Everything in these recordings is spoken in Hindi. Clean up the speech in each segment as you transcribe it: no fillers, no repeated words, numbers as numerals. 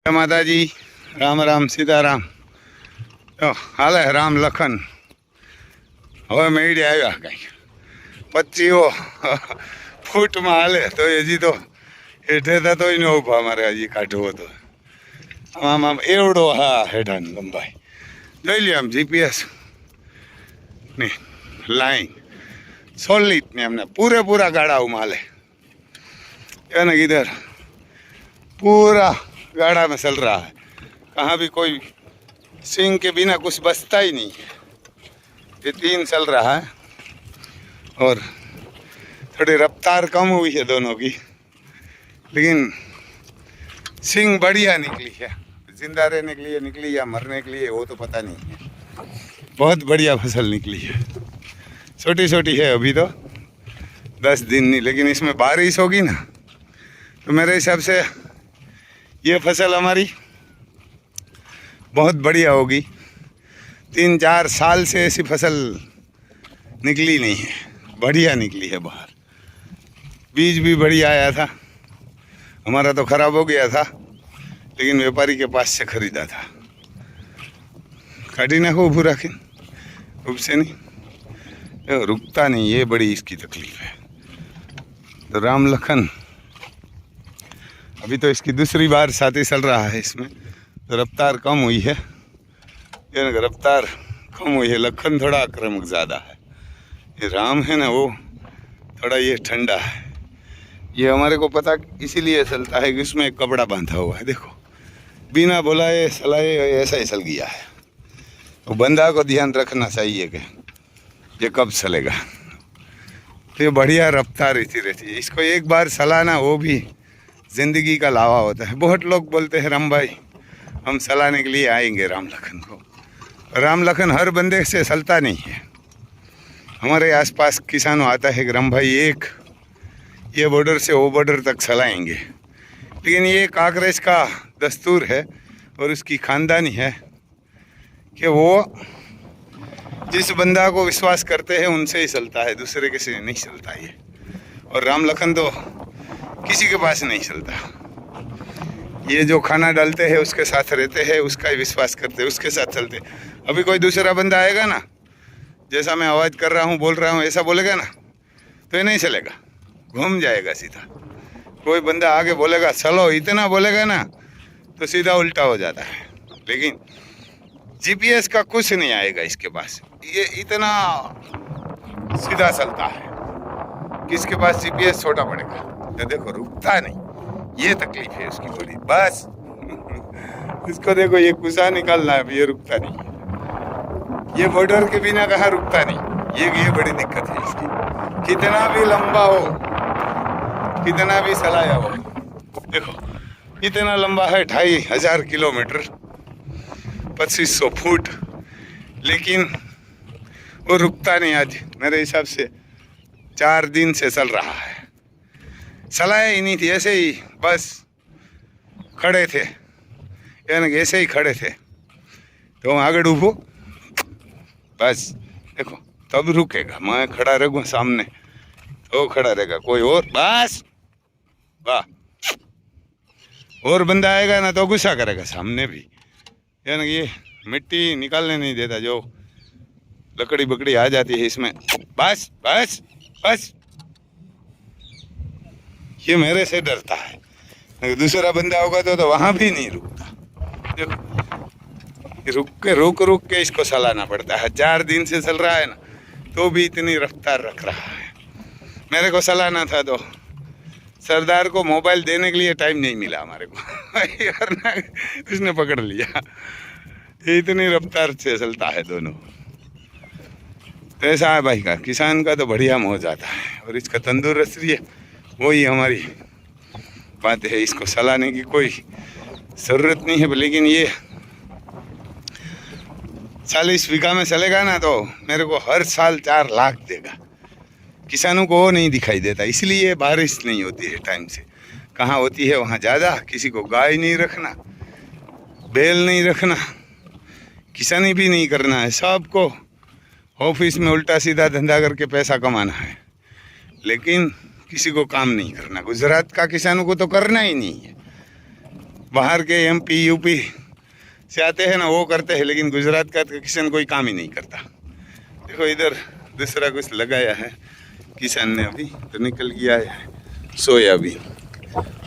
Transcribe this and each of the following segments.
જય માતાજી, રામ રામ સીતારામ. હાલે રામ લખન હવે મેળે આવ્યા કંઈક 25 ફૂટમાં હાલે તો હજી તો હેઠે થતો ન ઊભા અમારે હજી કાઢવો તો આમ આમ એવડો. હા, હેઠાની લંબાઈ જોઈ લે. આમ જીપીએસ ની લાइन सॉलिड ने हमने पूरा गाड़ा उमाले यानी इधर पूरा गाड़ा में चल रहा है. कहाँ भी कोई सिंह के बिना कुछ बचता ही नहीं है. ये 3 चल रहा है और थोड़ी रफ्तार कम हुई है दोनों की, लेकिन सिंह बढ़िया निकली है. जिंदा रहने के लिए निकली या मरने के लिए वो तो पता नहीं है. बहुत बढ़िया फसल निकली है. छोटी छोटी है अभी तो 10 दिन नहीं, लेकिन इसमें बारिश होगी ना तो मेरे हिसाब से ये फसल हमारी बहुत बढ़िया होगी. 3-4 साल से ऐसी फसल निकली नहीं है. बढ़िया निकली है बाहर. बीज भी बढ़िया आया था. हमारा तो ख़राब हो गया था, लेकिन व्यापारी के पास से ख़रीदा था. काटी ना खूब रखे खूब से नहीं, रुकता नहीं. ये बड़ी इसकी तकलीफ है. तो राम लखन अभी तो इसकी दूसरी बार साथी चल रहा है. इसमें तो रफ्तार कम हुई है. यानी रफ्तार कम हुई है. लखन थोड़ा आक्रामक ज़्यादा है. ये राम है ना, वो थोड़ा ये ठंडा है. ये हमारे को पता इसीलिए चलता है कि उसमें एक कपड़ा बांधा हुआ है. देखो, बिना बुलाए सलाए ऐसा ही चल गया है. तो बंदा को ध्यान रखना चाहिए कि ये कब चलेगा. तो ये बढ़िया रफ्तार इसी रहती है. इसको एक बार चलाना वो भी ज़िंदगी का लावा होता है. बहुत लोग बोलते हैं राम भाई हम चलाने के लिए आएंगे राम लखन को. राम लखन हर बंदे से चलता नहीं है. हमारे आसपास किसानों आता है कि राम भाई एक ये बॉर्डर से वो बॉर्डर तक चलाएंगे, लेकिन ये कांग्रेस का दस्तूर है और उसकी ख़ानदानी है कि वो जिस बंदा को विश्वास करते हैं उनसे ही चलता है, दूसरे के से नहीं चलता ये. और राम लखन तो किसी के पास नहीं चलता. ये जो खाना डालते हैं उसके साथ रहते हैं, उसका ही विश्वास करते हैं, उसके साथ चलते हैं. अभी कोई दूसरा बंदा आएगा ना, जैसा मैं आवाज़ कर रहा हूँ बोल रहा हूँ ऐसा बोलेगा ना तो ये नहीं चलेगा, घूम जाएगा सीधा. कोई बंदा आगे बोलेगा चलो इतना बोलेगा ना तो सीधा उल्टा हो जाता है. लेकिन जीपीएस का कुछ नहीं आएगा इसके पास. ये इतना सीधा चलता है. किसके पास जीपीएस छोटा पड़ेगा. तो देखो रुकता नहीं. ये तकलीफ है उसकी बड़ी. बस इसको देखो, ये कुसा निकालना है, ये रुकता नहीं. ये बॉर्डर के बिना कहाँ रुकता नहीं. ये बड़ी दिक्कत है इसकी. कितना भी लंबा हो, कितना भी चलाया हो, देखो इतना लंबा है 2500 किलोमीटर 2500 फुट, लेकिन वो रुकता नहीं. आज मेरे हिसाब से 4 दिन से चल रहा है. चलाया ही नहीं थी, ऐसे ही बस खड़े थे, यानी ऐसे ही खड़े थे. तो आगे डूबो बस. देखो तब रुकेगा. मैं खड़ा रहूँगा सामने तो खड़ा रहेगा. कोई और बस वाह, और बंदा आएगा ना तो गुस्सा करेगा सामने भी. यानी ये मिट्टी निकालने नहीं देता. जो लकड़ी बकड़ी आ जाती है इसमें, बस बस बस. ये मेरे से डरता है. दूसरा बंदा होगा तो वहाँ भी नहीं रुकता. देखो रुक के इसको चलाना पड़ता है. 4 दिन से चल रहा है ना तो भी इतनी रफ्तार रख रहा है. मेरे को चलाना था तो सरदार को मोबाइल देने के लिए टाइम नहीं मिला हमारे को. वरना उसने पकड़ लिया. इतनी रफ्तार से चलता है दोनों. तो ऐसा है भाई का किसान का तो बढ़िया मौज आता है. और इसका तंदुरुस्ती है, वही हमारी बात है. इसको चलाने की कोई ज़रूरत नहीं है. लेकिन ये 40 बीघा में चलेगा ना तो मेरे को हर साल 4 लाख देगा. किसानों को वो नहीं दिखाई देता, इसलिए बारिश नहीं होती है टाइम से. कहाँ होती है वहाँ ज़्यादा. किसी को गाय नहीं रखना, बैल नहीं रखना, किसानी भी नहीं करना है. सबको ऑफिस में उल्टा सीधा धंधा करके पैसा कमाना है, लेकिन किसी को काम नहीं करना. गुजरात का किसानों को तो करना ही नहीं है. बाहर के MP UP से आते हैं ना, वो करते हैं, लेकिन गुजरात का तो किसान कोई काम ही नहीं करता। देखो इधर दूसरा कुछ लगाया है किसान ने, अभी तो निकल गया है सोयाबीन।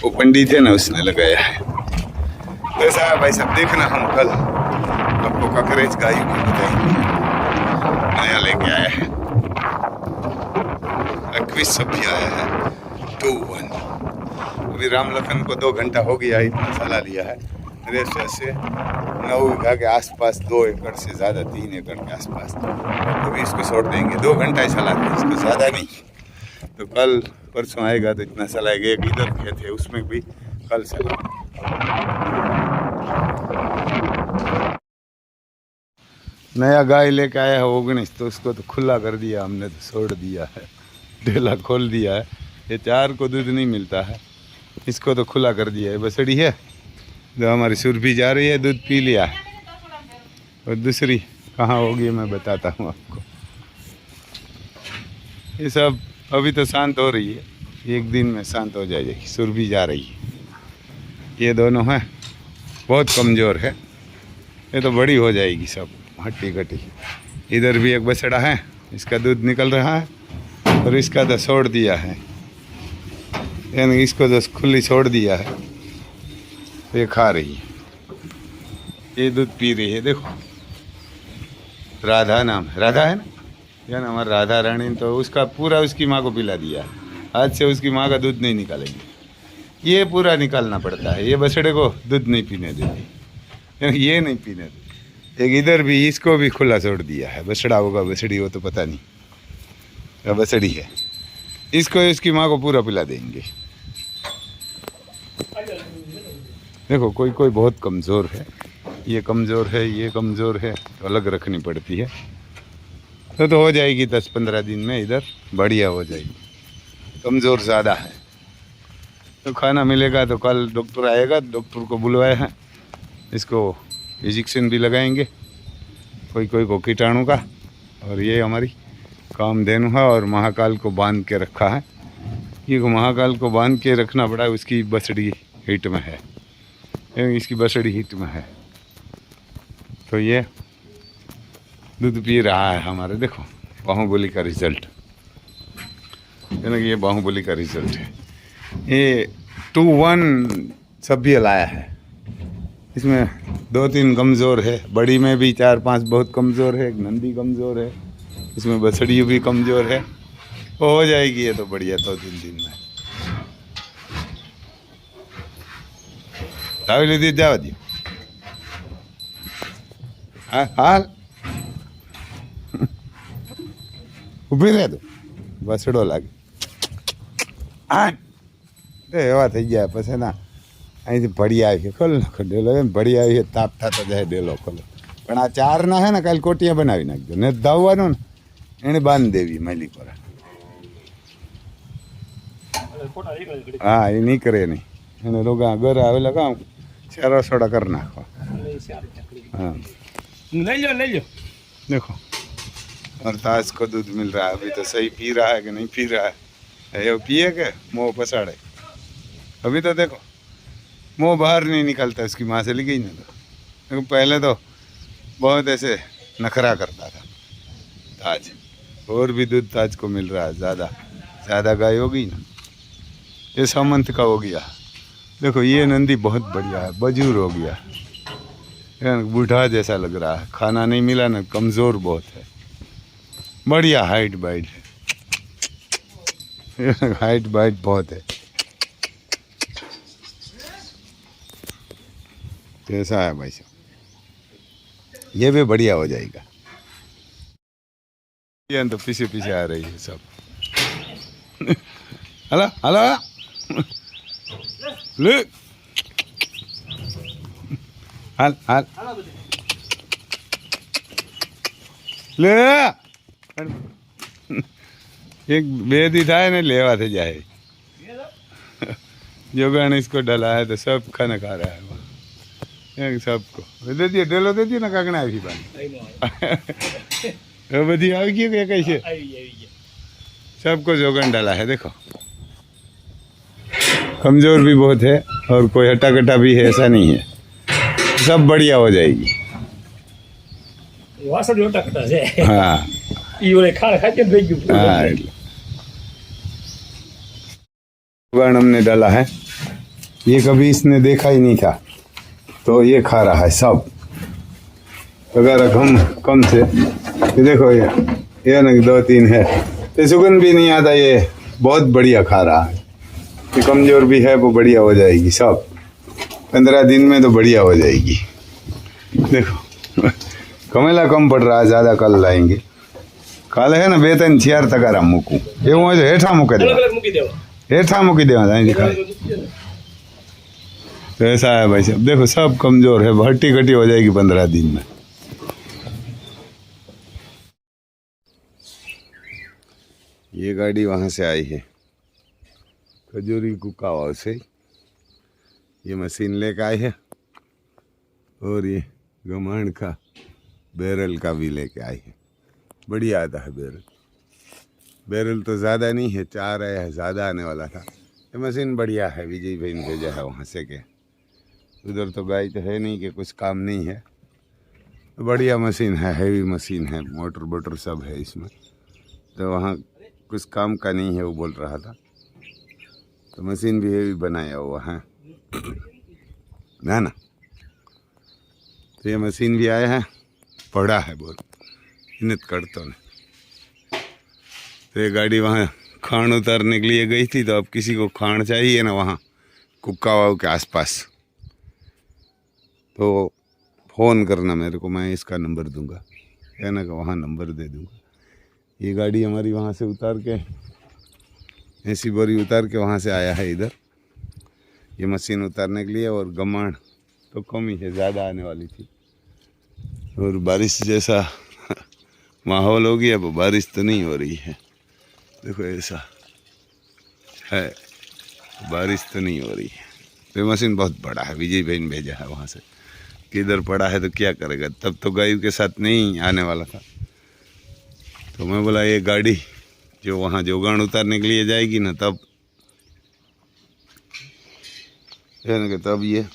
वो पंडित है ना, उसने लगाया है। तो ऐसा है भाई साहब, देखना हम कल आपको ककरेज गाय को बताएंगे। नया लेके आया है, 21 सब्जी आया है 2-1। अभी राम लखन को 2 घंटा हो गया, इतना सलाह लिया है। रेस्ट से 9 बीघा के आसपास, 2 एकड़ से ज़्यादा, 3 एकड़ के आसपास। तो भी इसको छोड़ देंगे, 2 घंटा ही सलाह दें, इसको ज़्यादा नहीं। तो कल परसों आएगा तो इतना सलाएगा। एक इधर खेत है, उसमें भी कल सला। नया गाय लेके आया है 19, तो उसको तो खुला कर दिया हमने, तो छोड़ दिया है, ढेला खोल दिया है। ये 4 को दूध नहीं मिलता है, इसको तो खुला कर दिया है। बसड़ी है जो हमारी सुरभि जा रही है, दूध पी लिया है। और दूसरी कहाँ होगी मैं बताता हूँ आपको। ये सब अभी तो शांत हो रही है, एक दिन में शांत हो जाएगी। सुरभि जा रही है। ये दोनों हैं, बहुत कमज़ोर है, ये तो बड़ी हो जाएगी सब, हट्टी कट्टी। इधर भी एक बछड़ा है, इसका दूध निकल रहा है, और इसका तो छोड़ दिया है, यानी इसको तो खुली छोड़ दिया है। ये खा रही है, ये दूध पी रही है। देखो राधा नाम है, राधा है ना, या ना हमारा राधा रानी। तो उसका पूरा उसकी माँ को पिला दिया, आज से उसकी माँ का दूध नहीं निकालेंगे। ये पूरा निकालना पड़ता है, ये बछड़े को दूध नहीं पीने देती, ये नहीं पीने देती। एक इधर भी, इसको भी खुला छोड़ दिया है। बछड़ा होगा बछड़ी हो तो पता नहीं, या बछड़ी है। इसको इसकी माँ को पूरा पिला देंगे। देखो कोई कोई बहुत कमज़ोर है, ये कमज़ोर है, ये कमज़ोर है, तो अलग रखनी पड़ती है। तो हो जाएगी 10-15 दिन में, इधर बढ़िया हो जाएगी। कमज़ोर ज़्यादा है तो खाना मिलेगा। तो कल डॉक्टर आएगा, डॉक्टर को बुलवाया है, इसको इंजेक्शन भी लगाएंगे कोई कोई को कीटाणु का। और ये हमारी कामधेनु है, और महाकाल को बांध के रखा है। ये महाकाल को बांध के रखना पड़ा है, उसकी बछड़ी हिट में है, इसकी बछड़ी हिट में है। तो ये दूध पी रहा है हमारे। देखो बाहुबली का रिजल्ट, यानी कि ये बाहुबली का रिजल्ट है। ये 2-1 सभ्य लाया है, इसमें 2-3 कमज़ोर है, बड़ी में भी 4-5 बहुत कमज़ोर है, एक नंदी कमज़ोर है, इसमें बछड़ी भी कमज़ोर है। वो हो जाएगी ये तो बढ़िया 2-3 दिन में। लावी लीधी जावा दियो। हाल ઊભી રહે તો બસડો લાગે। એવા થઈ ગયા પછી ના, અહીંથી ભળી આવી ખોલ નાખો ડેલો, એમ ભળી આવી તાપ થતો જાય ડેલો ખોલો। પણ આ 4 ના હે ને કાલે કોટિયા બનાવી નાખજો ને, ધાવવાનું ને એને બાંધી દેવી માલી પર। હા એ નહીં કરે નહીં, એને રોગા ઘર આવેલા કામ ચારો સોડા कर नाखो। हाँ ले लो। देखो और ताज को दूध मिल रहा है। अभी तो सही पी रहा है कि नहीं पी रहा है, ये पिए के मुँह पसाड़े। अभी तो देखो मुँह बाहर नहीं निकलता, उसकी माँ से लिखी ना। तो पहले तो बहुत ऐसे नखरा करता था ताज, और भी दूध ताज को मिल रहा है। ज़्यादा गाय होगी ना, ये सामंत का हो गया। देखो ये नंदी बहुत बढ़िया है, बजूर हो गया, बूढ़ा जैसा लग रहा है, खाना नहीं मिला ना, कमज़ोर बहुत है, बढ़िया हाइट बाइट है, हाइट बाइट बहुत है। कैसा है भाई साहब, ये भी बढ़िया हो जाएगा। ये तो पीछे पीछे आ रही है सब। हला हला ले हाल हाल ले एक बेदी था ने लेवा थे जाए। जोगण इसको डला है तो सब खाना खा रहा है वहाँ, सबको दे दिए, डेलो दे दिए ना काकना આવી बात बधी आ गई क्या कैसे सबको जोगन डाला है। देखो कमज़ोर भी बहुत है और कोई हट्टा कट्टा भी है, ऐसा नहीं है, सब बढ़िया हो जाएगी। हाँ हाँ, उगाड़ हमने डाला है, ये कभी इसने देखा ही नहीं था, तो ये खा रहा है सब अगर कम से। ये देखो ये ना 2-3 है, तो सुगंध भी नहीं आता, ये बहुत बढ़िया खा रहा है। ये कमज़ोर भी है, वो बढ़िया हो जाएगी सब, 15 दिन में तो बढ़िया हो जाएगी। देखो कमेला कम पड़ रहा है, ज़्यादा कल लाएंगे। कल है ना 2-3 4 तक मूकू, ये हूँ तो हेठा मूके देवा, हेठा मूकी देवा दिखाए। तो ऐसा है भाई साहब, देखो सब कमज़ोर है, हट्टी कट्टी हो जाएगी 15 दिन में। ये गाड़ी वहाँ से आई है, खजूरी कुकावा से ये मशीन लेकर आए है, और ये गमाण का बैरल का भी लेके आए है। बढ़िया आता है बैरल, बैरल तो ज़्यादा नहीं है, 4 आया है, ज़्यादा आने वाला था। ये मशीन बढ़िया है, विजय भाई ने भेजा है वहाँ से के। उधर तो गाय तो है नहीं कि कुछ काम नहीं है, बढ़िया मशीन है, हैवी मशीन है, मोटर वोटर सब है इसमें, तो वहाँ कुछ काम का नहीं है वो बोल रहा था। तो मशीन भी हैवी बनाया हुआ है ना। तो ये मशीन भी आया है, पड़ा है बहुत, इन्हें करता नहीं। तो ये गाड़ी वहाँ खान उतारने के लिए गई थी, तो अब किसी को खान चाहिए ना वहाँ कुक्कावाव के आसपास, तो फ़ोन करना मेरे को, मैं इसका नंबर दूंगा, कहना का वहाँ नंबर दे दूंगा। ये गाड़ी हमारी वहाँ से उतार के, ऐसी बोरी उतार के वहाँ से आया है इधर, ये मशीन उतारने के लिए। और गमाण तो कम ही है, ज़्यादा आने वाली थी, और बारिश जैसा माहौल हो गया, अब बारिश तो नहीं हो रही है। देखो ऐसा है, बारिश तो नहीं हो रही है। ये मशीन बहुत बड़ा है, विजय भाई ने भेजा है वहाँ से, किधर पड़ा है तो क्या करेगा, तब तो गाय के साथ नहीं आने वाला था। तो मैं बोला ये गाड़ी जो वहाँ जोगान उतारने के लिए जाएगी ना, तब तब ये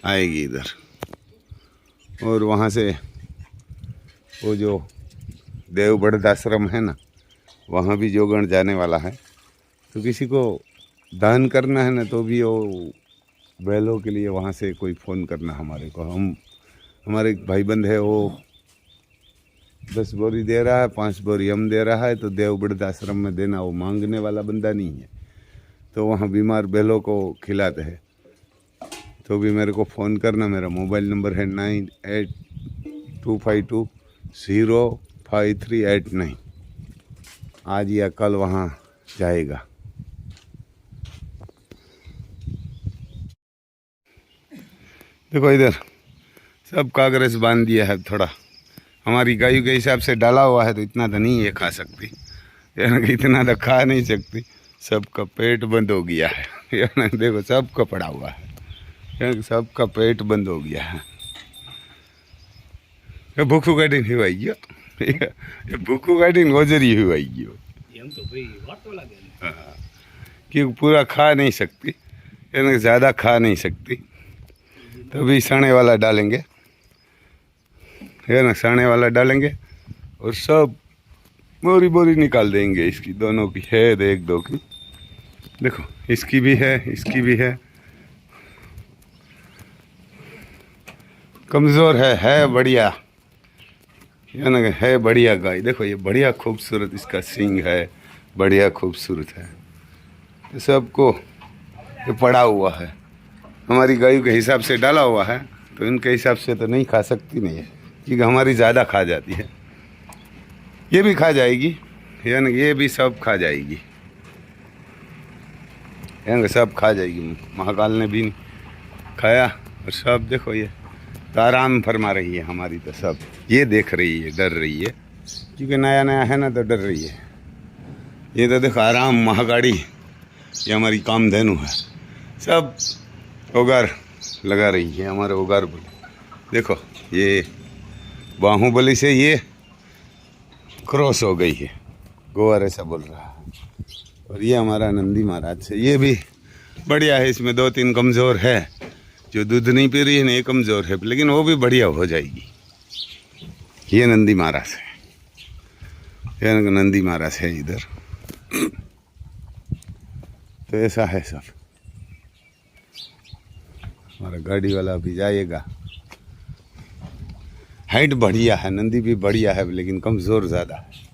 आएगी इधर। और वहाँ से वो जो देवबढ़ आश्रम है ना, वहाँ भी जोगण जाने वाला है। तो किसी को दान करना है ना, तो भी वो बैलों के लिए वहाँ से कोई फ़ोन करना हमारे को। हमारे एक भाईबंद है, वो 10 बोरी दे रहा है, 5 बोरी हम दे रहा है, तो देवबढ़ आश्रम में देना, वो मांगने वाला बंदा नहीं है। तो वहाँ बीमार बैलों को खिलाते हैं। तो भी मेरे को फ़ोन करना, मेरा मोबाइल नंबर है 9825205389। आज या कल वहाँ जाएगा। देखो इधर सब कागज बांध दिया है, थोड़ा हमारी गायों के हिसाब से डाला हुआ है, तो इतना तो नहीं ये खा सकती, यानी कि इतना तो खा नहीं सकती, सबका पेट बंद हो गया है। यानी देखो सबका पड़ा हुआ है, यानी सबका पेट बंद हो गया है। भूखू गाड़ी नहीं हुई गयो, भूखू गाड़ी गोजरी हुई गयो, क्योंकि पूरा खा नहीं सकती, यानी ज़्यादा खा नहीं सकती। तभी सने वाला डालेंगे, है ना, सने वाला डालेंगे और सब बोरी बोरी निकाल देंगे इसकी, दोनों की है, 1-2 की। देखो इसकी भी है, इसकी भी है, कमज़ोर है बढ़िया, यानी है बढ़िया गाय। देखो ये बढ़िया खूबसूरत इसका सींग है, बढ़िया खूबसूरत है। तो सबको ये पड़ा हुआ है, हमारी गायों के हिसाब से डाला हुआ है, तो इनके हिसाब से तो नहीं खा सकती नहीं है, क्योंकि हमारी ज़्यादा खा जाती है। ये भी खा जाएगी, यानी ये भी सब खा जाएगी, यानी सब खा जाएगी। महाकाल ने भी खाया और सब देखो ये तो आराम फरमा रही है हमारी, तो सब ये देख रही है, डर रही है, क्योंकि नया नया है ना, तो डर रही है। ये तो देखो आराम, महागाड़ी ये हमारी कामधेनु है, सब उगार लगा रही है, हमारे उगार बोली। देखो ये बाहुबली से ये क्रॉस हो गई है, गोवर ऐसा बोल रहा है। और ये हमारा नंदी महाराज है, ये भी बढ़िया है। इसमें 2-3 कमज़ोर है, जो दूध नहीं पी रही है ना, ये कमज़ोर है, लेकिन वो भी बढ़िया हो जाएगी। ये नंदी महाराज है, ये नंदी महाराज है इधर। तो ऐसा है सब। हमारा गाड़ी वाला अभी जाएगा। हाइट बढ़िया है, नंदी भी बढ़िया है, लेकिन कमज़ोर ज़्यादा है।